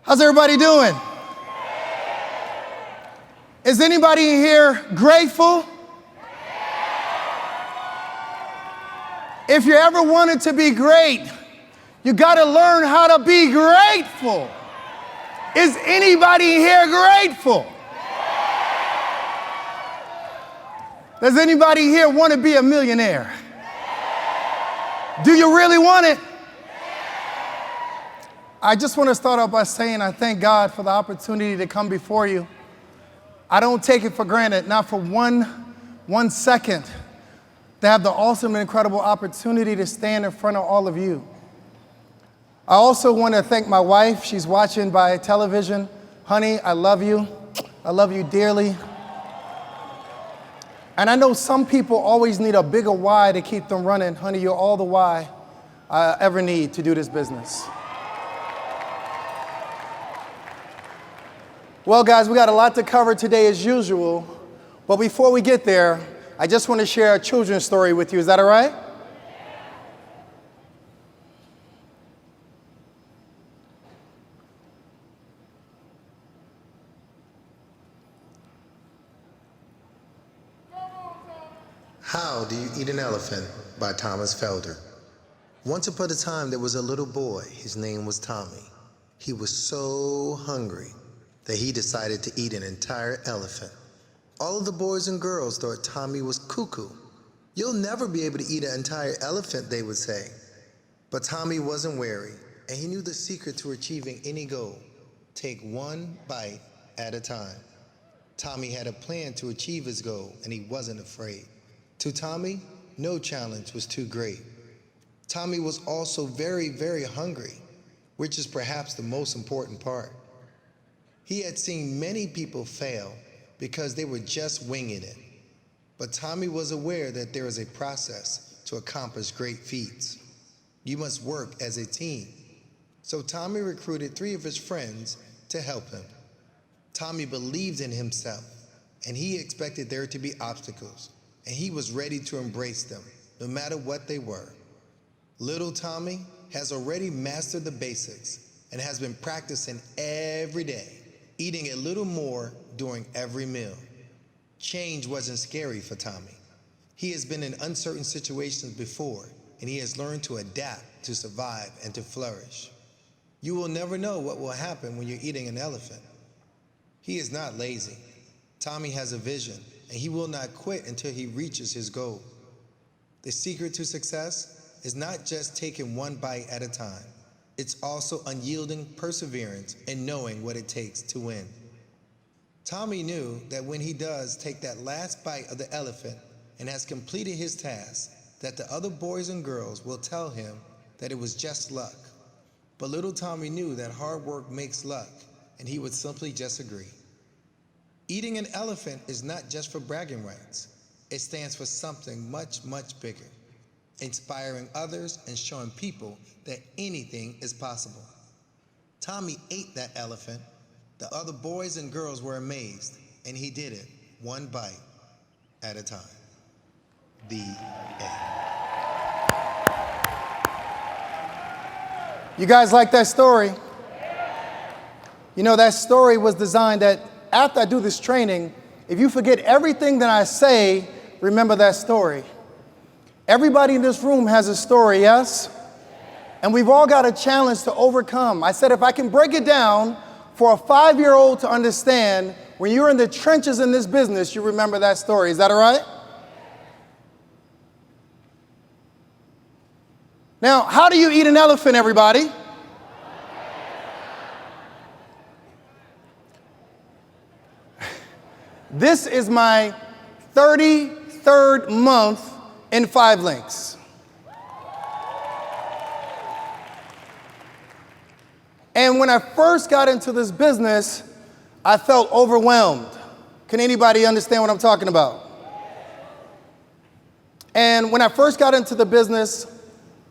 How's everybody doing? Is anybody in here grateful? If you ever wanted to be great, you got to learn how to be grateful. Is anybody in here grateful? Does anybody here want to be a millionaire? Do you really want it? I just want to start off by saying I thank God for the opportunity to come before you. I don't take it for granted, not for one second, to have the awesome and incredible opportunity to stand in front of all of you. I also want to thank my wife. She's watching by television. Honey, I love you. I love you dearly. And I know some people always need a bigger why to keep them running. Honey, you're all the why I ever need to do this business. Well, guys, we got a lot to cover today as usual. But before we get there, I just want to share a children's story with you. Is that all right? How Do You Eat an Elephant by Thomas Felder. Once upon a time, there was a little boy. His name was Tommy. He was so hungry that he decided to eat an entire elephant. All of the boys and girls thought Tommy was cuckoo. You'll never be able to eat an entire elephant, they would say. But Tommy wasn't wary, and he knew the secret to achieving any goal. Take one bite at a time. Tommy had a plan to achieve his goal, and he wasn't afraid. To Tommy, no challenge was too great. Tommy was also very, very hungry, which is perhaps the most important part. He had seen many people fail because they were just winging it. But Tommy was aware that there is a process to accomplish great feats. You must work as a team. So Tommy recruited 3 of his friends to help him. Tommy believed in himself, and he expected there to be obstacles, and he was ready to embrace them, no matter what they were. Little Tommy has already mastered the basics and has been practicing every day, eating a little more during every meal. Change wasn't scary for Tommy. He has been in uncertain situations before, and he has learned to adapt, to survive, and to flourish. You will never know what will happen when you're eating an elephant. He is not lazy. Tommy has a vision, and he will not quit until he reaches his goal. The secret to success is not just taking one bite at a time. It's also unyielding perseverance and knowing what it takes to win. Tommy knew that when he does take that last bite of the elephant and has completed his task, that the other boys and girls will tell him that it was just luck. But little Tommy knew that hard work makes luck, and he would simply just agree. Eating an elephant is not just for bragging rights. It stands for something much, much bigger. Inspiring others and showing people that anything is possible. Tommy ate that elephant. The other boys and girls were amazed, and he did it one bite at a time. The end. You guys like that story? You know, that story was designed that after I do this training, if you forget everything that I say, remember that story. Everybody in this room has a story, yes? And we've all got a challenge to overcome. I said if I can break it down for a 5-year-old to understand, when you're in the trenches in this business, you remember that story. Is that all right? Now, how do you eat an elephant, everybody? This is my 33rd month in 5 links. And when I first got into this business, I felt overwhelmed. Can anybody understand what I'm talking about? And when I first got into the business,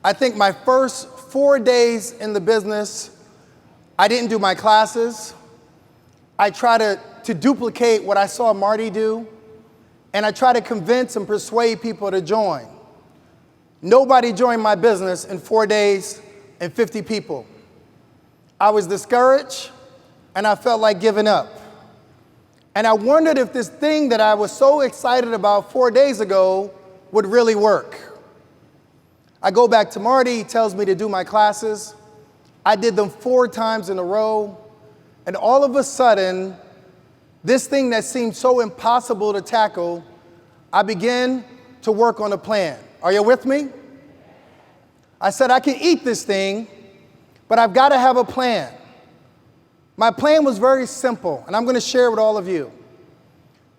I think my first 4 days in the business, I didn't do my classes. I tried to duplicate what I saw Marty do. And I try to convince and persuade people to join. Nobody joined my business in 4 days and 50 people. I was discouraged. and I felt like giving up. And I wondered if this thing that I was so excited about 4 days ago would really work. I go back to Marty, he tells me to do my classes. I did them 4 times in a row, and all of a sudden, this thing that seemed so impossible to tackle, I began to work on a plan. Are you with me? I said, I can eat this thing, but I've got to have a plan. My plan was very simple, and I'm going to share it with all of you.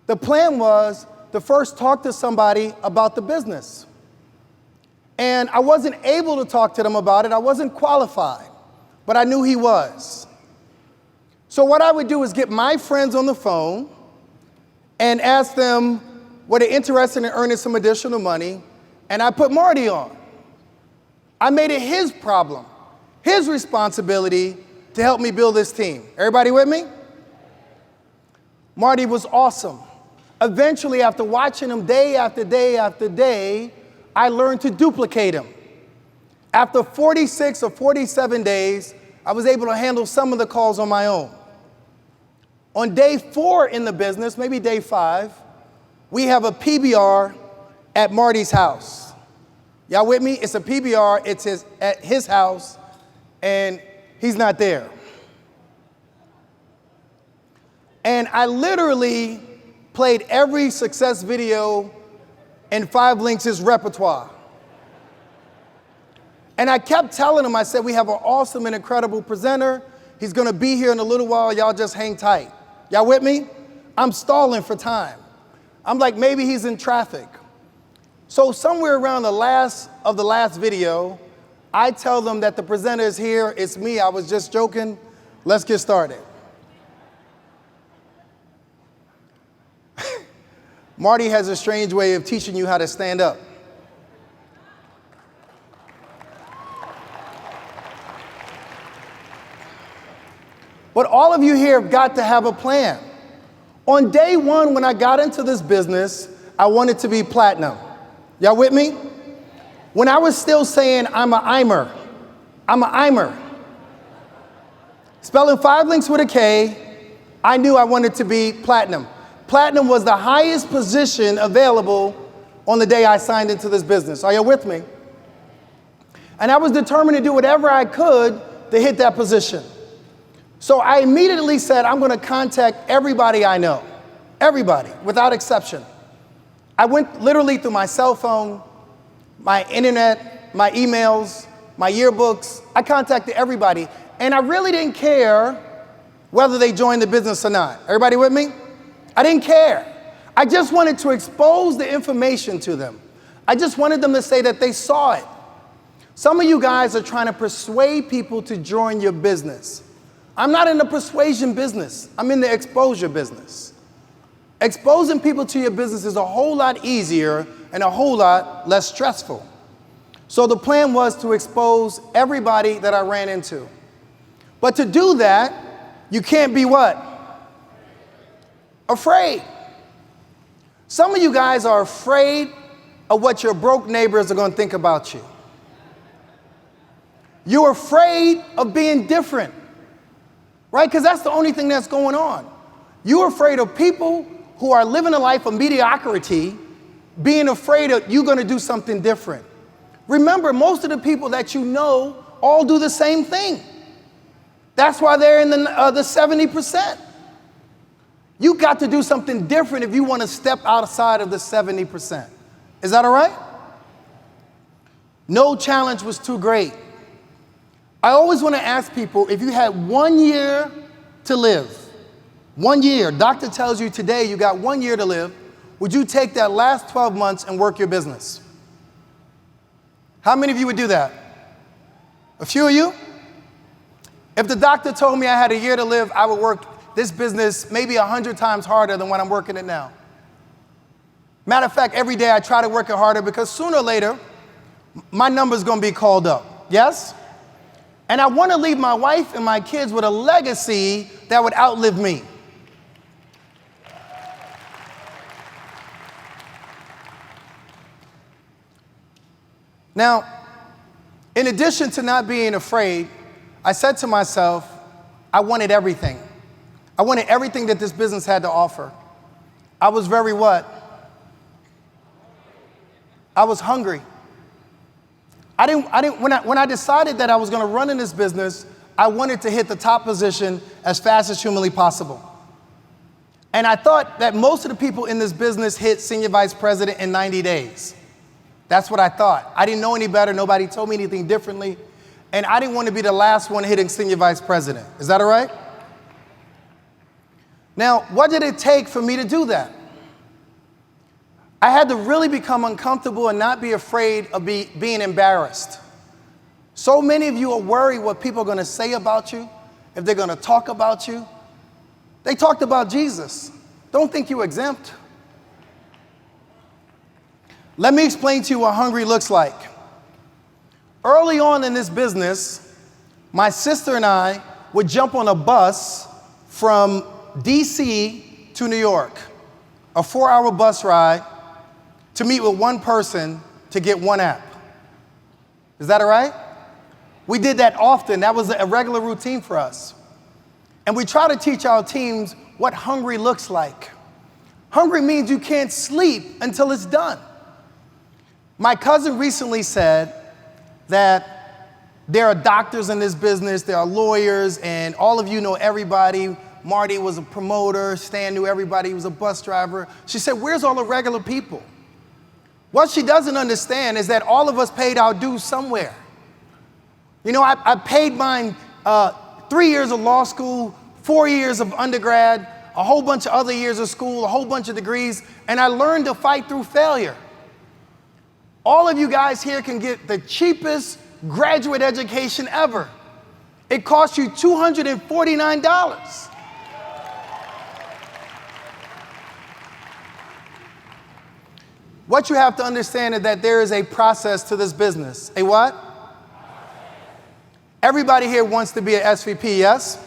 The plan was to first talk to somebody about the business. And I wasn't able to talk to them about it. I wasn't qualified, but I knew he was. So what I would do is get my friends on the phone and ask them were they interested in earning some additional money, and I put Marty on. I made it his problem, his responsibility to help me build this team. Everybody with me? Marty was awesome. Eventually, after watching him day after day after day, I learned to duplicate him. After 46 or 47 days, I was able to handle some of the calls on my own. On day 4 in the business, maybe day 5, we have a PBR at Marty's house. Y'all with me? It's a PBR, it's at his house, and he's not there. And I literally played every success video in 5 Links' repertoire. And I kept telling him, I said, we have an awesome and incredible presenter. He's going to be here in a little while. Y'all just hang tight. Y'all with me? I'm stalling for time. I'm like, maybe he's in traffic. So somewhere around the last video, I tell them that the presenter is here. It's me. I was just joking. Let's get started. Marty has a strange way of teaching you how to stand up. But all of you here have got to have a plan. On day 1, when I got into this business, I wanted to be platinum. Y'all with me? When I was still saying I'm a Imer, spelling 5 Links with a K, I knew I wanted to be platinum. Platinum was the highest position available on the day I signed into this business. Are you with me? And I was determined to do whatever I could to hit that position. So I immediately said, I'm going to contact everybody I know. Everybody, without exception. I went literally through my cell phone, my internet, my emails, my yearbooks. I contacted everybody. And I really didn't care whether they joined the business or not. Everybody with me? I didn't care. I just wanted to expose the information to them. I just wanted them to say that they saw it. Some of you guys are trying to persuade people to join your business. I'm not in the persuasion business. I'm in the exposure business. Exposing people to your business is a whole lot easier and a whole lot less stressful. So the plan was to expose everybody that I ran into. But to do that, you can't be what? Afraid. Some of you guys are afraid of what your broke neighbors are going to think about you. You're afraid of being different, right? Because that's the only thing that's going on. You're afraid of people who are living a life of mediocrity, being afraid of you're going to do something different. Remember, most of the people that you know all do the same thing. That's why they're in the 70%. You got to do something different if you want to step outside of the 70%. Is that all right? No challenge was too great. I always want to ask people, if you had 1 year to live, 1 year, doctor tells you today you got 1 year to live, would you take that last 12 months and work your business? How many of you would do that? A few of you? If the doctor told me I had a year to live, I would work this business maybe 100 times harder than when I'm working it now. Matter of fact, every day I try to work it harder because sooner or later, my number's going to be called up. Yes? And I want to leave my wife and my kids with a legacy that would outlive me. Now, in addition to not being afraid, I said to myself, I wanted everything. I wanted everything that this business had to offer. I was very what? I was hungry. When I decided that I was going to run in this business, I wanted to hit the top position as fast as humanly possible. And I thought that most of the people in this business hit senior vice president in 90 days. That's what I thought. I didn't know any better. Nobody told me anything differently. And I didn't want to be the last one hitting senior vice president. Is that all right? Now, what did it take for me to do that? I had to really become uncomfortable and not be afraid of being embarrassed. So many of you are worried what people are going to say about you, if they're going to talk about you. They talked about Jesus. Don't think you're exempt. Let me explain to you what hungry looks like. Early on in this business, my sister and I would jump on a bus from DC to New York, a 4-hour bus ride to meet with one person to get one app. Is that all right? We did that often. That was a regular routine for us. And we try to teach our teams what hungry looks like. Hungry means you can't sleep until it's done. My cousin recently said that there are doctors in this business, there are lawyers, and all of you know everybody. Marty was a promoter, Stan knew everybody, he was a bus driver. She said, where's all the regular people? What she doesn't understand is that all of us paid our dues somewhere. You know, I paid mine 3 years of law school, 4 years of undergrad, a whole bunch of other years of school, a whole bunch of degrees, and I learned to fight through failure. All of you guys here can get the cheapest graduate education ever. It costs you $249. What you have to understand is that there is a process to this business. A what? Everybody here wants to be an SVP, yes?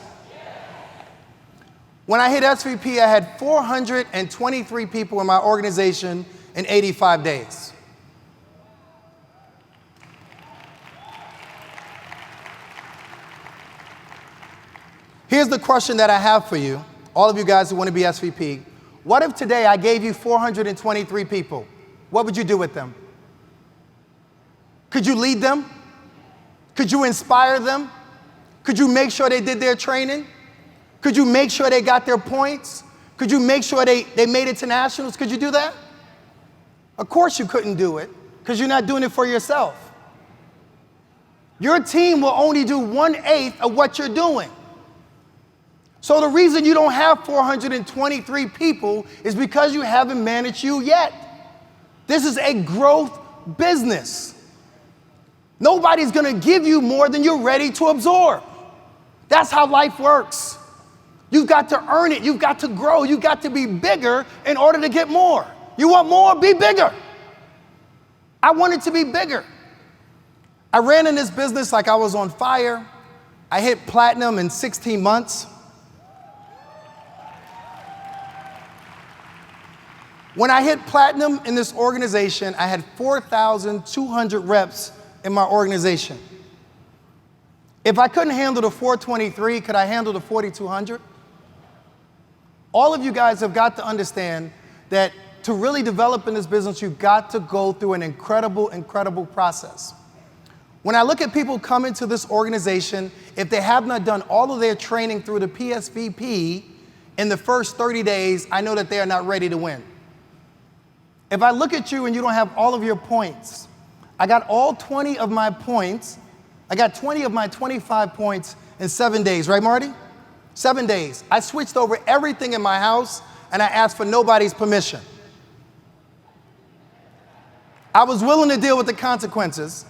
When I hit SVP, I had 423 people in my organization in 85 days. Here's the question that I have for you, all of you guys who want to be SVP. What if today I gave you 423 people? What would you do with them? Could you lead them? Could you inspire them? Could you make sure they did their training? Could you make sure they got their points? Could you make sure they made it to nationals? Could you do that? Of course you couldn't do it because you're not doing it for yourself. Your team will only do 1/8 of what you're doing. So the reason you don't have 423 people is because you haven't managed you yet. This is a growth business. Nobody's going to give you more than you're ready to absorb. That's how life works. You've got to earn it. You've got to grow. You've got to be bigger in order to get more. You want more? Be bigger. I wanted to be bigger. I ran in this business like I was on fire. I hit platinum in 16 months. When I hit platinum in this organization, I had 4,200 reps in my organization. If I couldn't handle the 423, could I handle the 4,200? All of you guys have got to understand that to really develop in this business, you've got to go through an incredible, incredible process. When I look at people come into this organization, if they have not done all of their training through the PSVP in the first 30 days, I know that they are not ready to win. If I look at you and you don't have all of your points, I got all 20 of my points. I got 20 of my 25 points in 7 days, right, Marty? 7 days. I switched over everything in my house and I asked for nobody's permission. I was willing to deal with the consequences.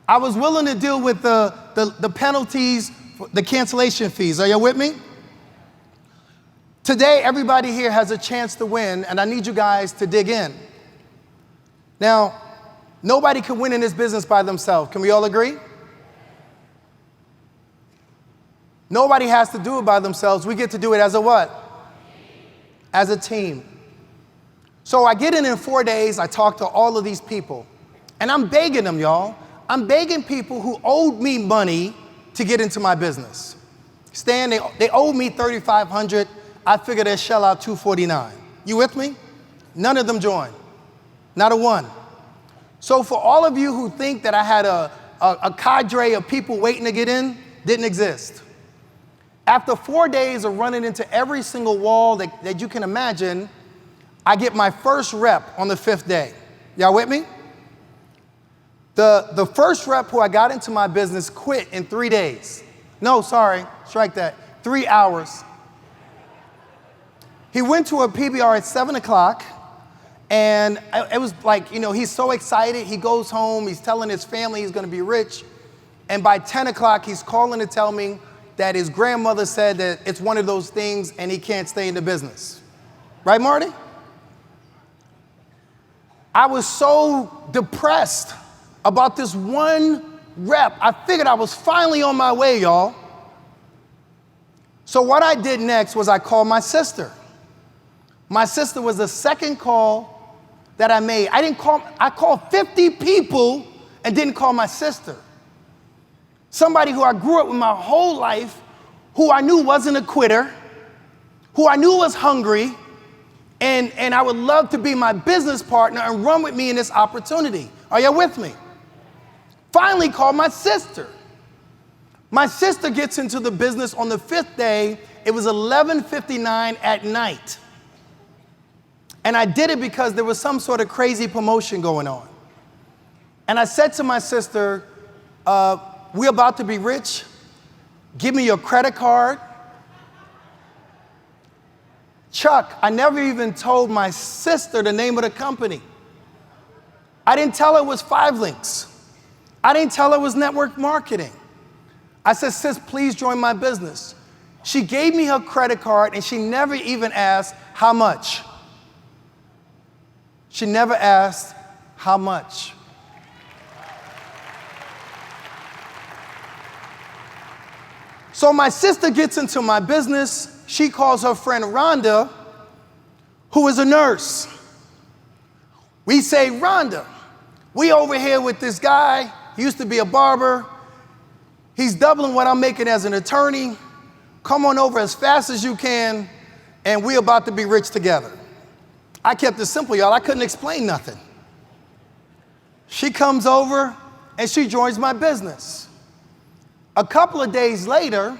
I was willing to deal with the penalties, the cancellation fees. Are you with me? Today, everybody here has a chance to win, and I need you guys to dig in. Now, nobody can win in this business by themselves. Can we all agree? Nobody has to do it by themselves. We get to do it as a what? As a team. So I get in 4 days, I talk to all of these people, and I'm begging them, y'all. I'm begging people who owed me money to get into my business. Stan, they owed me $3,500. I figured they'd shell out $249. You with me? None of them joined. Not a one. So for all of you who think that I had a cadre of people waiting to get in, didn't exist. After 4 days of running into every single wall that you can imagine, I get my first rep on the 5th day. Y'all with me? The first rep who I got into my business quit in 3 days. No, sorry, strike that. 3 hours. He went to a PBR at 7 o'clock, and it was like, he's so excited. He goes home, he's telling his family he's gonna be rich, and by 10 o'clock, he's calling to tell me that his grandmother said that it's one of those things and he can't stay in the business. Right, Marty? I was so depressed about this one rep. I figured I was finally on my way, y'all. So what I did next was I called my sister. My sister was the second call that I made. I called 50 people and didn't call my sister. Somebody who I grew up with my whole life, who I knew wasn't a quitter, who I knew was hungry, and I would love to be my business partner and run with me in this opportunity. Are y'all with me? Finally called my sister. My sister gets into the business on the 5th day. It was 11:59 at night. And I did it because there was some sort of crazy promotion going on. And I said to my sister, we're about to be rich. Give me your credit card. Chuck, I never even told my sister the name of the company. I didn't tell her it was 5 Links. I didn't tell her it was network marketing. I said, sis, please join my business. She gave me her credit card and she never even asked how much. She never asked how much. So my sister gets into my business. She calls her friend Rhonda, who is a nurse. We say, Rhonda, we over here with this guy. He used to be a barber. He's doubling what I'm making as an attorney. Come on over as fast as you can, and we're about to be rich together. I kept it simple, y'all. I couldn't explain nothing. She comes over, and she joins my business. A couple of days later,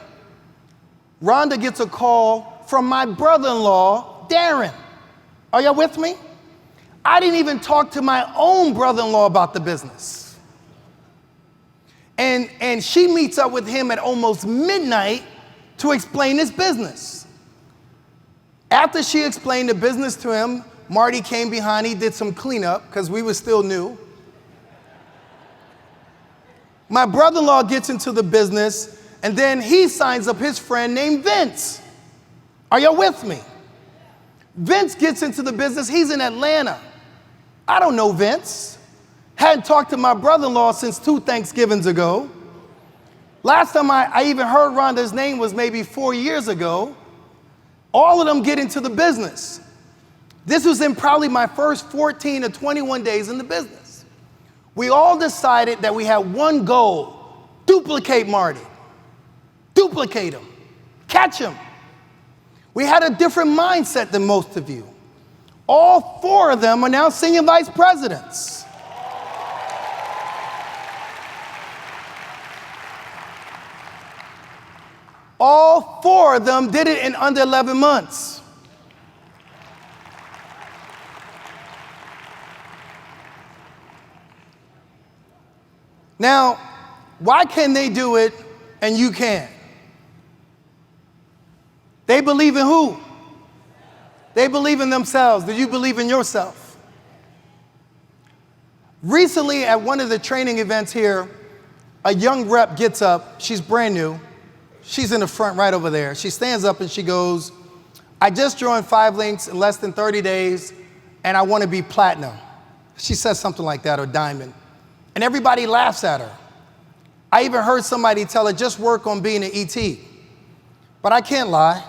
Rhonda gets a call from my brother-in-law, Darren. Are y'all with me? I didn't even talk to my own brother-in-law about the business. And she meets up with him at almost midnight to explain his business. After she explained the business to him, Marty came behind, he did some cleanup because we were still new. My brother-in-law gets into the business, and then he signs up his friend named Vince. Are y'all with me? Vince gets into the business. He's in Atlanta. I don't know Vince. Hadn't talked to my brother-in-law since 2 Thanksgivings ago. Last time I even heard Rhonda's name was maybe 4 years ago. All of them get into the business. This was in probably my first 14 to 21 days in the business. We all decided that we had one goal: duplicate Marty. Duplicate him. Catch him. We had a different mindset than most of you. All 4 of them are now senior vice presidents. All 4 of them did it in under 11 months. Now, why can they do it and you can't? They believe in who? They believe in themselves. Do you believe in yourself? Recently, at one of the training events here, a young rep gets up. She's brand new. She's in the front right over there. She stands up and she goes, I just joined 5 Links in less than 30 days, and I want to be platinum. She says something like that, or diamond. And everybody laughs at her. I even heard somebody tell her, just work on being an ET. But I can't lie.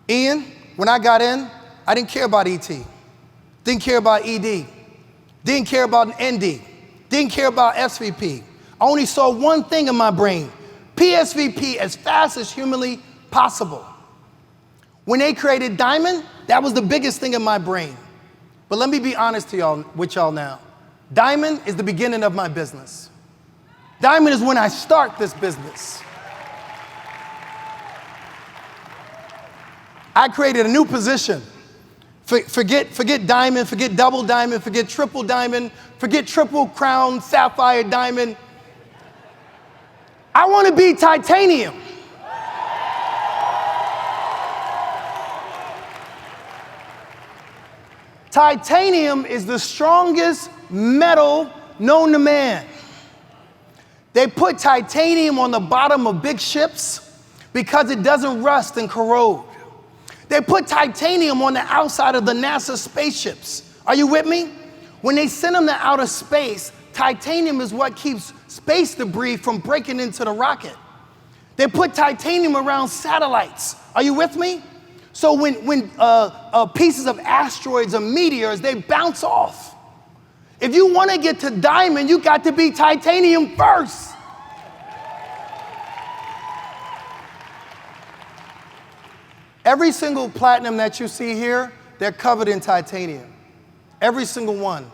Ian, when I got in, I didn't care about ET. Didn't care about ED. Didn't care about ND. Didn't care about SVP. I only saw one thing in my brain: PSVP as fast as humanly possible. When they created diamond, that was the biggest thing in my brain. But let me be honest with y'all now. Diamond is the beginning of my business. Diamond is when I start this business. I created a new position. Forget diamond, forget double diamond, forget triple diamond, forget triple crown, sapphire diamond. I want to be titanium. Titanium is the strongest metal known to man. They put titanium on the bottom of big ships because it doesn't rust and corrode. They put titanium on the outside of the NASA spaceships. Are you with me? When they send them to outer space, titanium is what keeps space debris from breaking into the rocket. They put titanium around satellites. Are you with me? So when pieces of asteroids or meteors, they bounce off. If you want to get to diamond, you got to be titanium first. Every single platinum that you see here, they're covered in titanium. Every single one.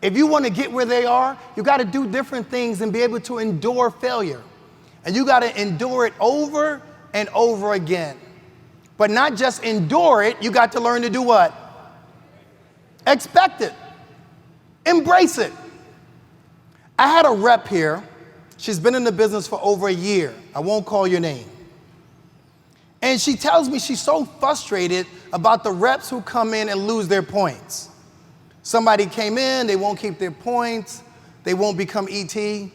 If you want to get where they are, you got to do different things and be able to endure failure. And you got to endure it over and over again. But not just endure it, you got to learn to do what? Expect it. Embrace it. I had a rep here. She's been in the business for over a year. I won't call your name. And she tells me she's so frustrated about the reps who come in and lose their points. Somebody came in, they won't keep their points, they won't become ET. And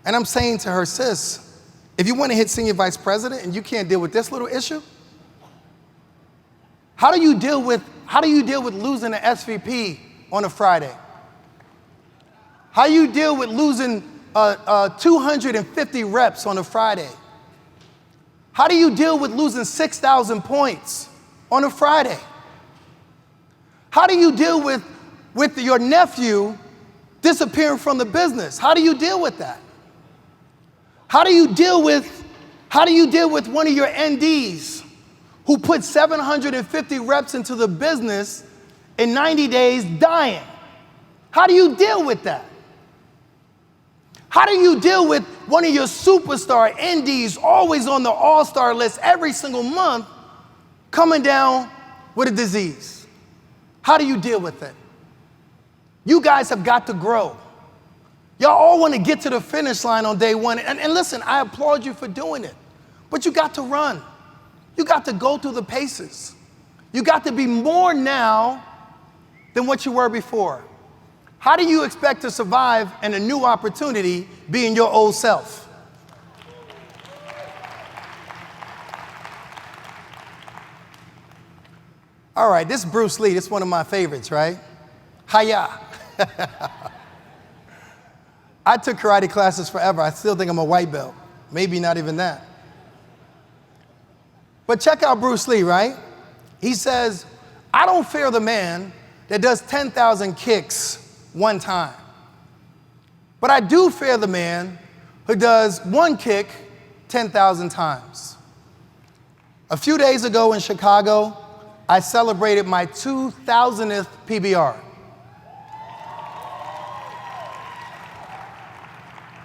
I'm saying to her, sis, if you want to hit senior vice president and you can't deal with this little issue, how do you deal with losing an SVP on a Friday? How do you deal with losing 250 reps on a Friday? How do you deal with losing 6,000 points on a Friday? How do you deal with your nephew disappearing from the business? How do you deal with that? How do you deal with one of your NDs who put 750 reps into the business in 90 days dying? How do you deal with that? How do you deal with one of your superstar NDs always on the all-star list every single month coming down with a disease? How do you deal with it? You guys have got to grow. Y'all all want to get to the finish line on day one. And listen, I applaud you for doing it. But you got to run. You got to go through the paces. You got to be more now than what you were before. How do you expect to survive in a new opportunity being your old self? All right, this is Bruce Lee. This is one of my favorites, right? Hi-ya. I took karate classes forever. I still think I'm a white belt. Maybe not even that. But check out Bruce Lee, right? He says, I don't fear the man that does 10,000 kicks one time. But I do fear the man who does one kick 10,000 times. A few days ago in Chicago, I celebrated my 2,000th PBR.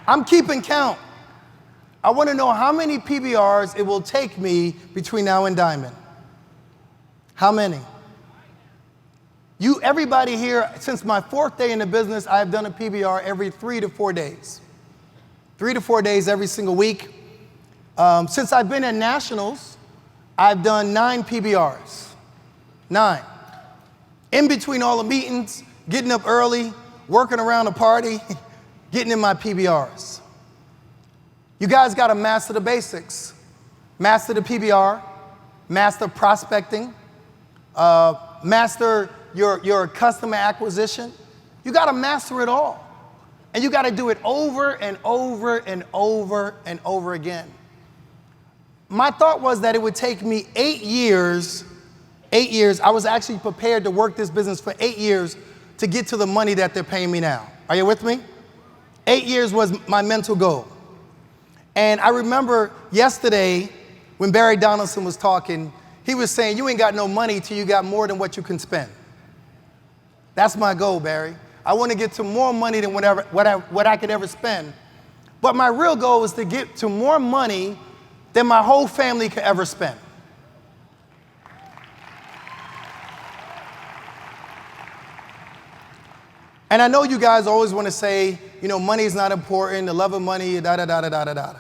I'm keeping count. I want to know how many PBRs it will take me between now and Diamond. How many? Everybody here, since my 4th day in the business, I've done a PBR every 3 to 4 days. 3 to 4 days every single week. Since I've been at Nationals, I've done 9 PBRs. 9. In between all the meetings, getting up early, working around the party, getting in my PBRs. You guys got to master the basics. Master the PBR, master prospecting, master your customer acquisition. You got to master it all. And you got to do it over and over and over and over again. My thought was that it would take me 8 years. 8 years. I was actually prepared to work this business for 8 years to get to the money that they're paying me now. Are you with me? 8 years was my mental goal. And I remember yesterday when Barry Donaldson was talking, he was saying, you ain't got no money till you got more than what you can spend. That's my goal, Barry. I want to get to more money than what I could ever spend. But my real goal is to get to more money than my whole family could ever spend. And I know you guys always want to say, you know, money is not important, the love of money, da-da-da-da-da-da-da.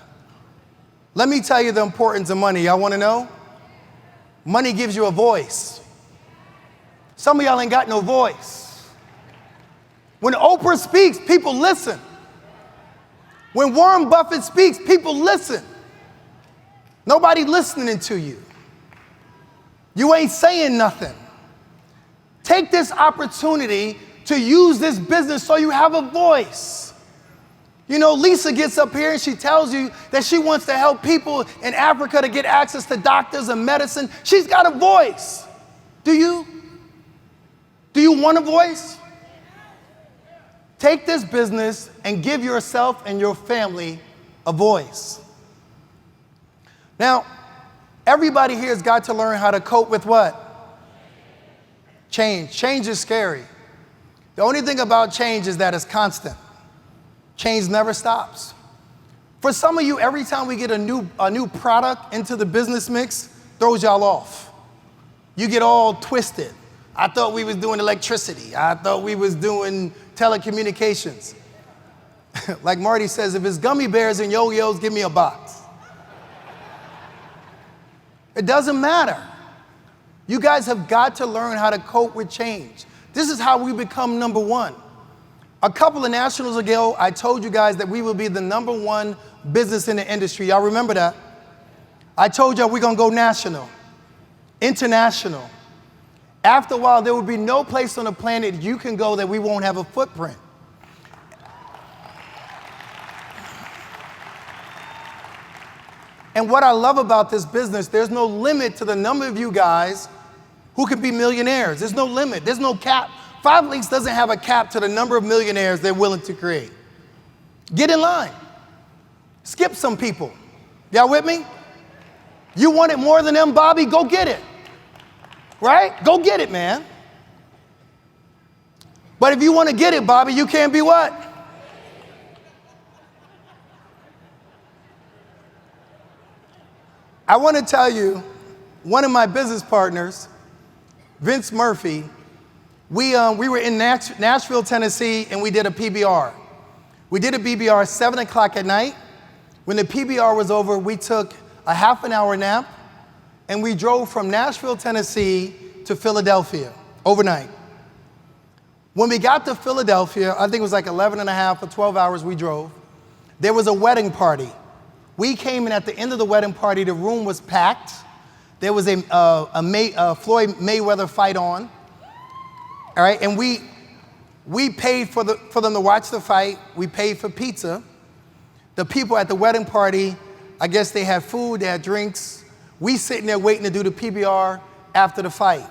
Let me tell you the importance of money. Y'all want to know? Money gives you a voice. Some of y'all ain't got no voice. When Oprah speaks, people listen. When Warren Buffett speaks, people listen. Nobody listening to you. You ain't saying nothing. Take this opportunity to use this business so you have a voice. You know, Lisa gets up here and she tells you that she wants to help people in Africa to get access to doctors and medicine. She's got a voice. Do you? Do you want a voice? Take this business and give yourself and your family a voice. Now, everybody here has got to learn how to cope with what? Change. Change is scary. The only thing about change is that it's constant. Change never stops. For some of you, every time we get a new product into the business mix, throws y'all off. You get all twisted. I thought we was doing electricity. I thought we was doing telecommunications. Like Marty says, if it's gummy bears and yo-yos, give me a box. It doesn't matter. You guys have got to learn how to cope with change. This is how we become number one. A couple of nationals ago, I told you guys that we will be the number one business in the industry. Y'all remember that? I told y'all we're going to go national, international. After a while, there will be no place on the planet you can go that we won't have a footprint. And what I love about this business, there's no limit to the number of you guys who can be millionaires. There's no limit. There's no cap. 5 Links doesn't have a cap to the number of millionaires they're willing to create. Get in line. Skip some people. Y'all with me? You want it more than them, Bobby? Go get it. Right? Go get it, man. But if you want to get it, Bobby, you can't be what? I want to tell you, one of my business partners, Vince Murphy, we were in Nashville, Tennessee, and we did a PBR. We did a PBR 7 o'clock at night. When the PBR was over, we took a half an hour nap, and we drove from Nashville, Tennessee to Philadelphia overnight. When we got to Philadelphia, I think it was like 11 and a half or 12 hours we drove, there was a wedding party. We came in at the end of the wedding party, the room was packed. There was a Floyd Mayweather fight on, all right? And we paid for them to watch the fight. We paid for pizza. The people at the wedding party, I guess they had food, they had drinks. We sitting there waiting to do the PBR after the fight.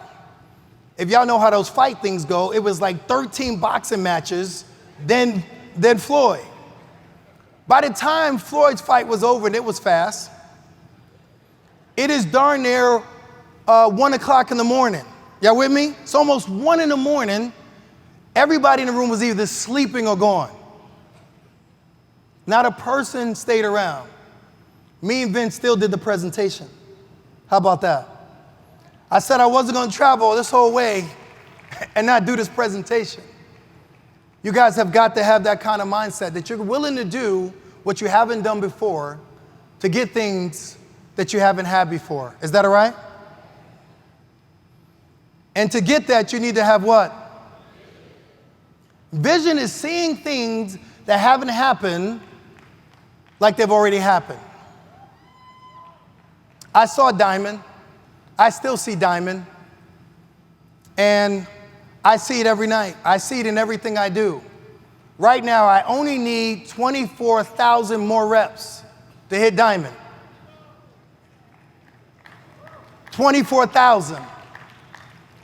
If y'all know how those fight things go, it was like 13 boxing matches, then Floyd. By the time Floyd's fight was over, and it was fast, it is darn near 1 o'clock in the morning. Y'all with me? It's almost 1 in the morning. Everybody in the room was either sleeping or gone. Not a person stayed around. Me and Vince still did the presentation. How about that? I said I wasn't going to travel this whole way and not do this presentation. You guys have got to have that kind of mindset that you're willing to do what you haven't done before to get things that you haven't had before. Is that all right? And to get that, you need to have what? Vision is seeing things that haven't happened like they've already happened. I saw Diamond. I still see Diamond. And I see it every night. I see it in everything I do. Right now, I only need 24,000 more reps to hit Diamond. 24,000.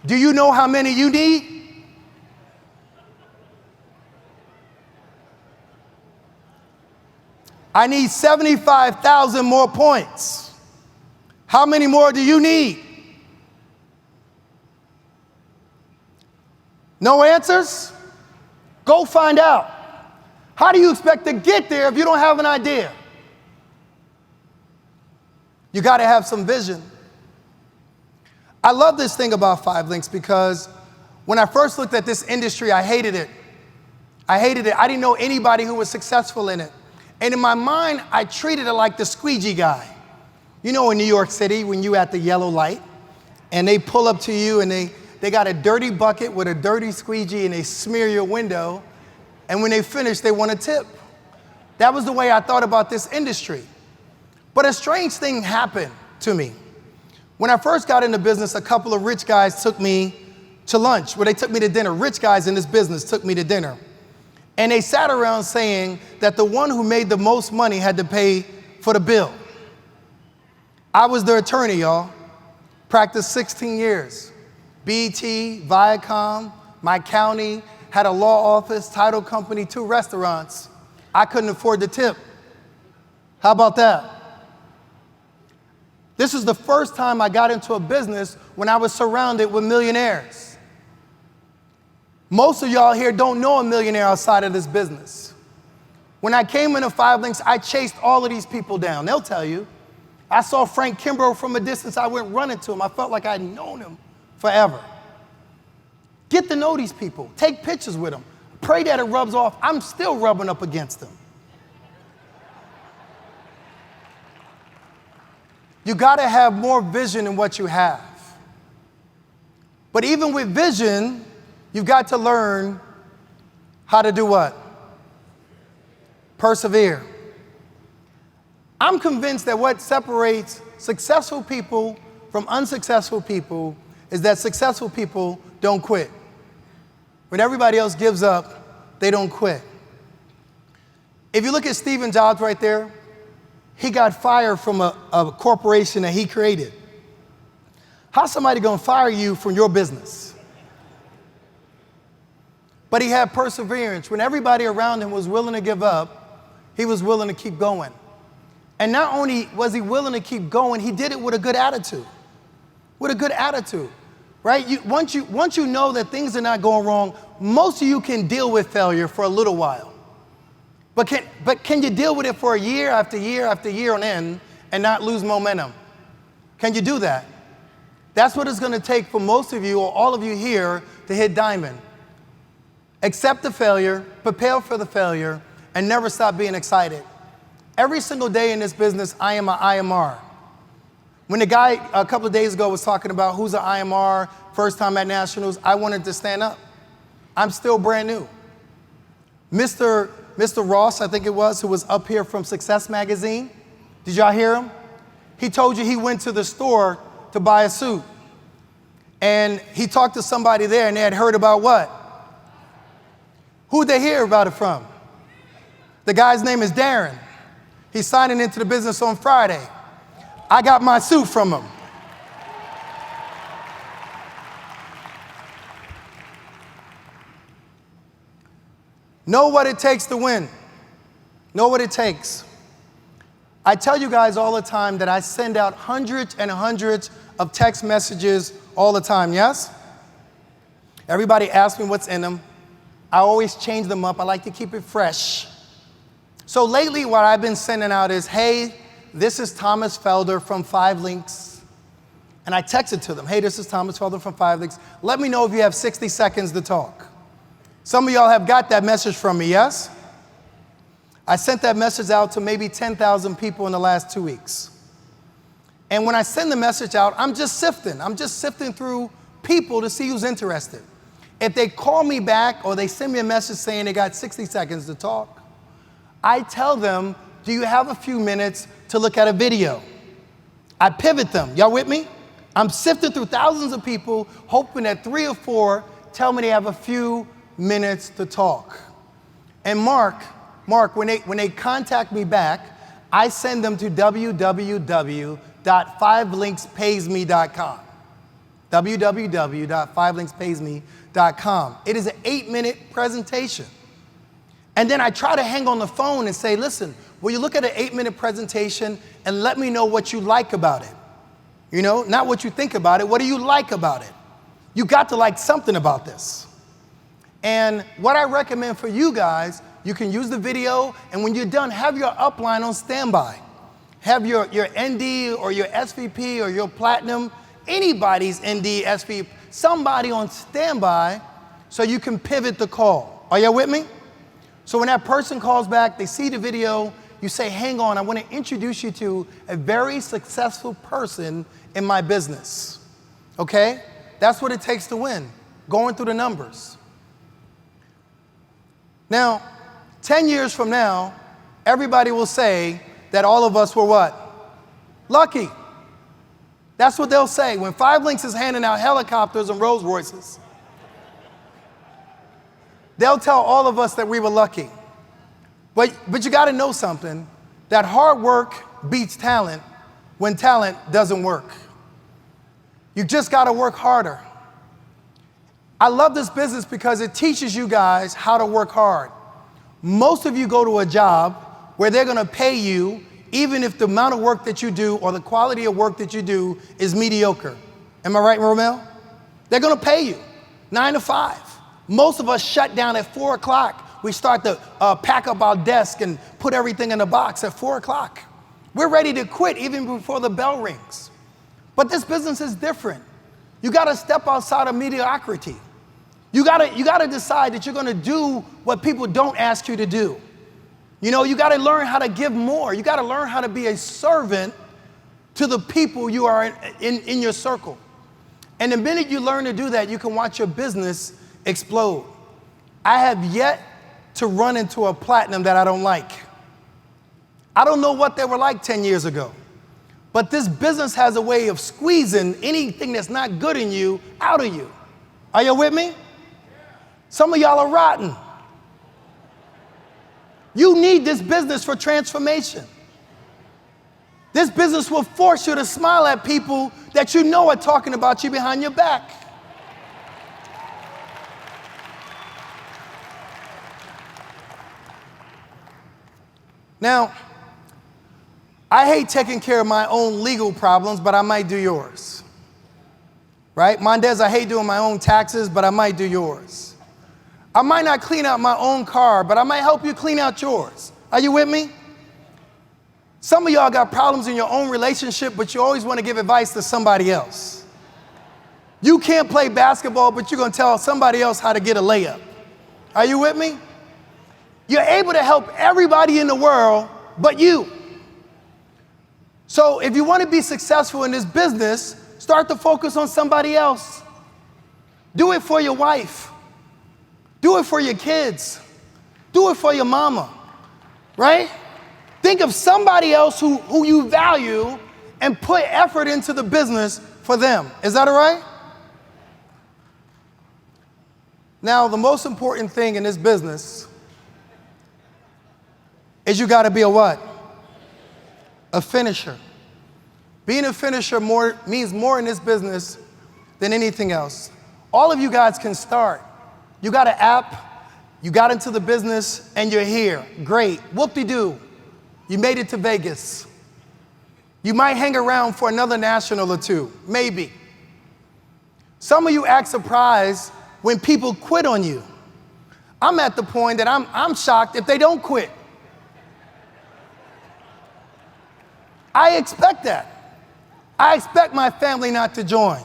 Do you know how many you need? I need 75,000 more points. How many more do you need? No answers? Go find out. How do you expect to get there if you don't have an idea? You got to have some vision. I love this thing about 5 Links because when I first looked at this industry, I hated it. I hated it. I didn't know anybody who was successful in it. And in my mind, I treated it like the squeegee guy. You know, in New York City, when you at the yellow light and they pull up to you and they got a dirty bucket with a dirty squeegee and they smear your window. And when they finish, they want a tip. That was the way I thought about this industry. But a strange thing happened to me. When I first got into business, a couple of rich guys took me to lunch, where they took me to dinner. Rich guys in this business took me to dinner. And they sat around saying that the one who made the most money had to pay for the bill. I was their attorney, y'all. Practiced 16 years. BET, Viacom, my county, had a law office, title company, 2 restaurants. I couldn't afford the tip. How about that? This is the first time I got into a business when I was surrounded with millionaires. Most of y'all here don't know a millionaire outside of this business. When I came into 5 Links, I chased all of these people down. They'll tell you. I saw Frank Kimbrough from a distance. I went running to him. I felt like I'd known him forever. Get to know these people. Take pictures with them. Pray that it rubs off. I'm still rubbing up against them. You got to have more vision than what you have. But even with vision, you've got to learn how to do what? Persevere. I'm convinced that what separates successful people from unsuccessful people is that successful people don't quit. When everybody else gives up, they don't quit. If you look at Steve Jobs right there, he got fired from a corporation that he created. How's somebody going to fire you from your business? But he had perseverance. When everybody around him was willing to give up, he was willing to keep going. And not only was he willing to keep going, he did it with a good attitude. With a good attitude, right? Once you know that things are not going wrong, most of you can deal with failure for a little while. But can you deal with it for a year after year after year on end and not lose momentum? Can you do that? That's what it's going to take for most of you or all of you here to hit diamond. Accept the failure, prepare for the failure, and never stop being excited. Every single day in this business, I am an IMR. When the guy a couple of days ago was talking about who's an IMR, first time at Nationals, I wanted to stand up. I'm still brand new. Mr. Ross, I think it was, who was up here from Success Magazine. Did y'all hear him? He told you he went to the store to buy a suit. And he talked to somebody there and they had heard about what? Who'd they hear about it from? The guy's name is Darren. He's signing into the business on Friday. I got my suit from him. Know what it takes to win. Know what it takes. I tell you guys all the time that I send out hundreds and hundreds of text messages all the time, yes? Everybody asks me what's in them. I always change them up. I like to keep it fresh. So lately what I've been sending out is, hey, this is Thomas Felder from 5 Links. And I texted to them, hey, this is Thomas Felder from 5 Links. Let me know if you have 60 seconds to talk. Some of y'all have got that message from me, yes? I sent that message out to maybe 10,000 people in the last 2 weeks. And when I send the message out, I'm just sifting through people to see who's interested. If they call me back or they send me a message saying they got 60 seconds to talk, I tell them, do you have a few minutes to look at a video? I pivot them. Y'all with me? I'm sifting through thousands of people, hoping that 3 or 4 tell me they have a few minutes to talk. And Mark, when they contact me back, I send them to www.5linkspaysme.com. www.5linkspaysme.com. It is an 8-minute presentation. And then I try to hang on the phone and say, listen, will you look at an 8-minute presentation and let me know what you like about it? You know, not what you think about it. What do you like about it? You got to like something about this. And what I recommend for you guys, you can use the video, and when you're done, have your upline on standby. Have your ND or your SVP or your platinum, anybody's ND, SVP, somebody on standby so you can pivot the call. Are y'all with me? So when that person calls back, they see the video, you say, hang on, I want to introduce you to a very successful person in my business. Okay? That's what it takes to win, going through the numbers. Now, 10 years from now, everybody will say that all of us were what? Lucky. That's what they'll say. When 5 Links is handing out helicopters and Rolls Royces, they'll tell all of us that we were lucky. But you got to know something, that hard work beats talent when talent doesn't work. You just got to work harder. I love this business because it teaches you guys how to work hard. Most of you go to a job where they're going to pay you even if the amount of work that you do or the quality of work that you do is mediocre. Am I right, Romel? They're going to pay you 9 to 5. Most of us shut down at 4 o'clock. We start to pack up our desk and put everything in a box at 4 o'clock. We're ready to quit even before the bell rings. But this business is different. You got to step outside of mediocrity. You got to decide that you're going to do what people don't ask you to do. You know, you got to learn how to give more. You got to learn how to be a servant to the people you are in your circle. And the minute you learn to do that, you can watch your business explode. I have yet to run into a platinum that I don't like. I don't know what they were like 10 years ago. But this business has a way of squeezing anything that's not good in you out of you. Are you with me? Some of y'all are rotten. You need this business for transformation. This business will force you to smile at people that you know are talking about you behind your back. Now, I hate taking care of my own legal problems, but I might do yours. Right? Mondez, I hate doing my own taxes, but I might do yours. I might not clean out my own car, but I might help you clean out yours. Are you with me? Some of y'all got problems in your own relationship, but you always want to give advice to somebody else. You can't play basketball, but you're going to tell somebody else how to get a layup. Are you with me? You're able to help everybody in the world but you. So if you want to be successful in this business, start to focus on somebody else. Do it for your wife. Do it for your kids. Do it for your mama, right? Think of somebody else who you value and put effort into the business for them. Is that all right? Now, the most important thing in this business is you got to be a what? A finisher. Being a finisher means more in this business than anything else. All of you guys can start. You got an app, you got into the business, and you're here. Great. Whoop-de-doo. You made it to Vegas. You might hang around for another national or two, maybe. Some of you act surprised when people quit on you. I'm at the point that I'm shocked if they don't quit. I expect that. I expect my family not to join.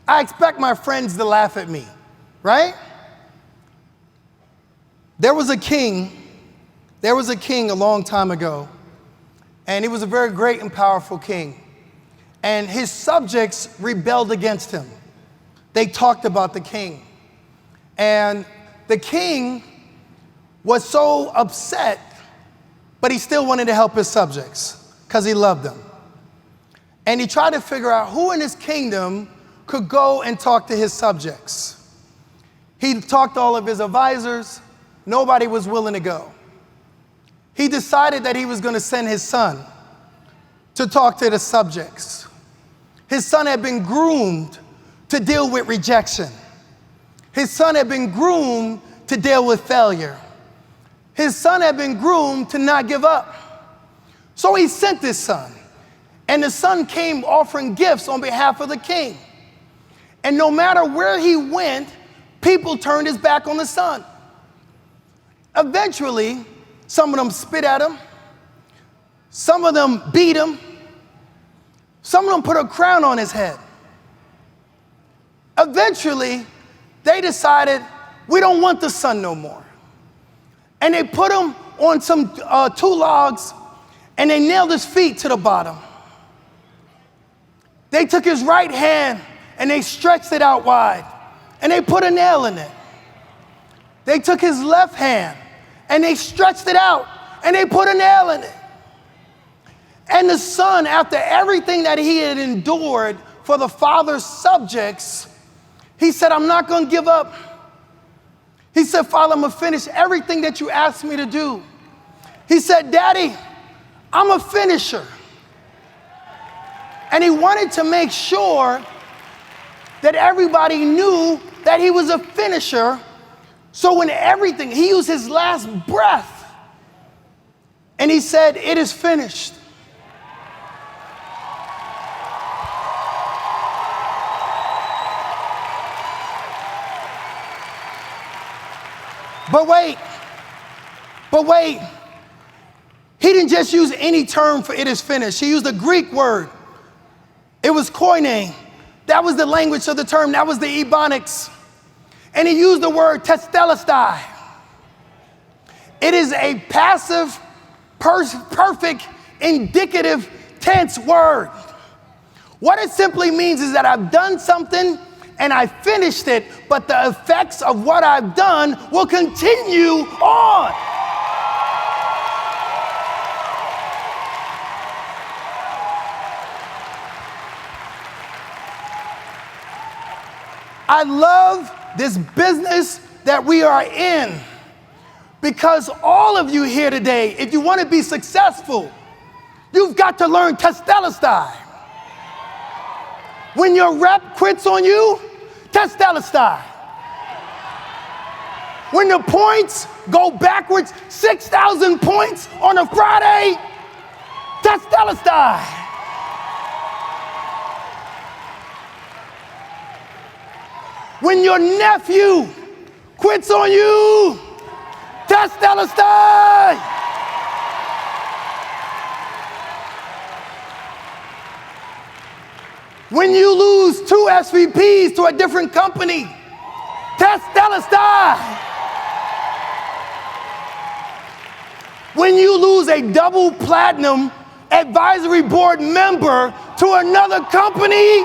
I expect my friends to laugh at me, right? There was a king a long time ago, and he was a very great and powerful king. And his subjects rebelled against him. They talked about the king. And the king was so upset, but he still wanted to help his subjects because he loved them. And he tried to figure out who in his kingdom could go and talk to his subjects. He talked to all of his advisors. Nobody was willing to go. He decided that he was going to send his son to talk to the subjects. His son had been groomed to deal with rejection. His son had been groomed to deal with failure. his son had been groomed to not give up. So he sent his son. And the son came offering gifts on behalf of the king. And no matter where he went, people turned his back on the son. Eventually, some of them spit at him. Some of them beat him. Some of them put a crown on his head. Eventually, they decided, we don't want the son no more. And they put him on some 2 logs, and they nailed his feet to the bottom. They took his right hand, and they stretched it out wide, and they put a nail in it. They took his left hand, and they stretched it out, and they put a nail in it. And the son, after everything that he had endured for the father's subjects, he said, I'm not going to give up. He said, Father, I'm going to finish everything that you asked me to do. He said, Daddy, I'm a finisher. And he wanted to make sure that everybody knew that he was a finisher. So when everything, he used his last breath, and he said, it is finished. But wait, he didn't just use any term for it is finished. He used a Greek word. It was koine. That was the language of the term. That was the Ebonics. And he used the word testelestai. It is a passive, perfect, indicative tense word. What it simply means is that I've done something and I finished it, but the effects of what I've done will continue on. I love this business that we are in because all of you here today, if you want to be successful, you've got to learn testelestai. When your rep quits on you, testelestai. When the points go backwards, 6,000 points on a Friday, testelestai. When your nephew quits on you, testelestai. When you lose 2 SVPs to a different company, testelestai. When you lose a double platinum advisory board member to another company,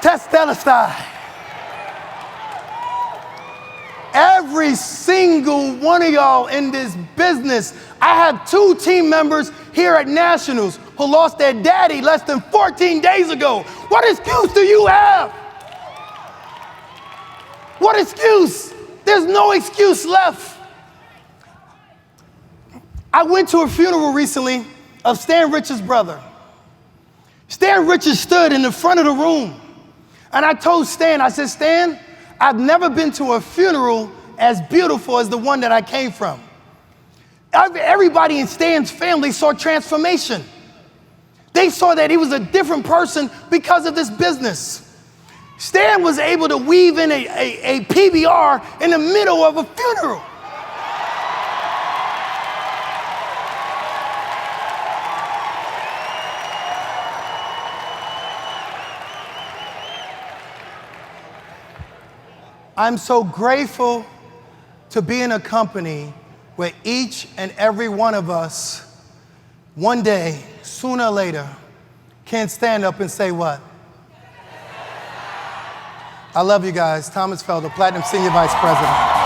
testelestai. Every single one of y'all in this business, I have 2 team members here at Nationals who lost their daddy less than 14 days ago. What excuse do you have? What excuse? There's no excuse left. I went to a funeral recently of Stan Rich's brother. Stan Richards stood in the front of the room. And I told Stan, I said, Stan, I've never been to a funeral as beautiful as the one that I came from. Everybody in Stan's family saw transformation. They saw that he was a different person because of this business. Stan was able to weave in a PBR in the middle of a funeral. I'm so grateful to be in a company where each and every one of us, one day, sooner or later, can stand up and say what? I love you guys. Thomas Felder, Platinum Senior Vice President.